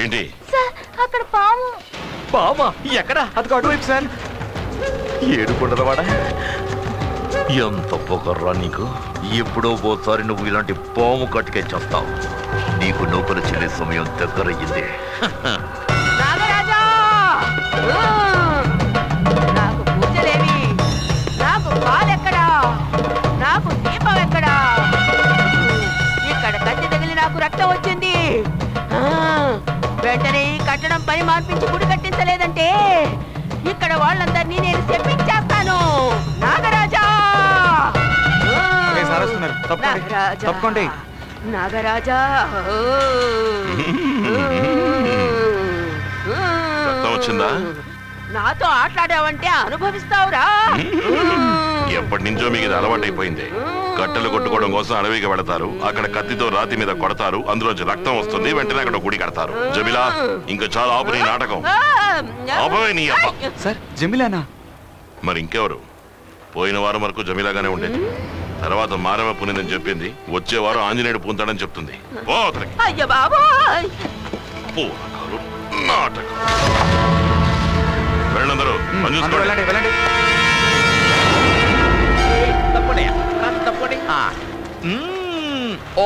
ఏంటి సార్ అక్కడ పాము. పామా? ఎక్కడ? అది అటువైపు సార్. ఏడుకుండదవాడా? ఎంత పొగర్రా నీకు. ఎప్పుడో ఓసారి నువ్వు ఇలాంటి పాము కట్టుకెచ్చేస్తావు. నీకు నౌకలు చెల్లి సమయం దగ్గరయ్యింది. నాగరాజా, నాకు పూజలేవి, నాకు పాలెక్కడా, నాకు దీపం ఎక్కడా? ఇక్కడ కత్తి తగిలి నాకు రక్తం వచ్చింది. వెంటనే ఈ కట్టడం పని మార్పించి గుడి కట్టించలేదంటే ఇక్కడ వాళ్ళందరినీ నేను చెప్పించేస్తాను. నాగరాజా, తప్పకోండి. నాగరాజా, రక్తం వచ్చిందా? నాతో ఆటలాడావంటే అనుభవిస్తావురా. ఎప్పటి నుంచో మీకు ఇది అలవాటైపోయింది. కట్టెలు కొట్టుకోవడం కోసం అడవికి వెళతారు, అక్కడ కత్తితో రాతి మీద కొడతారు, అందులోంచి రక్తం వస్తుంది, వెంటనే అక్కడ గుడి కడతారు. జమిలా, ఇంకా చాలా ఆపు నీ నాటకం. ఆపవే నీ అప్ప. సార్ జమిలానా? మరి ఇంకెవరు? పోయిన వారం వరకు జమిలాగానే ఉండేది. తర్వాత మారవ పునిందని చెప్పింది. వచ్చే వారం ఆంజనేయుడు పూంతాడని చెప్తుంది. ఓ అయ్య బాబోయ్, పూనకాలు, నాటకం. వెళ్ళందరూ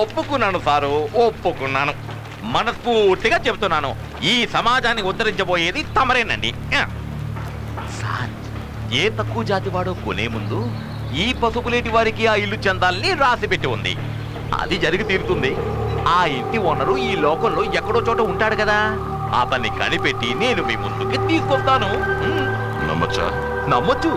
ఒప్పుకున్నాను సారు, ఒప్పుకున్నాను. మనస్ఫూర్తిగా చెబుతున్నాను, ఈ సమాజాన్ని ఉద్ధరించబోయేది తమరేనండి. సార్, ఏ తక్కువ జాతి వాడో కొనే ముందు ఈ పసుపులేటి వారికి ఆ ఇల్లు చెందాలని రాసి పెట్టి ఉంది. అది జరిగి తీరుతుంది. ఆ ఇంటి ఓనరు ఈ లోకంలో ఎక్కడో చోట ఉంటాడు కదా, అతన్ని కనిపెట్టి నేను మీ ముందుకి తీసుకొస్తాను. నమ్మొచ్చా? నమ్మొచ్చు.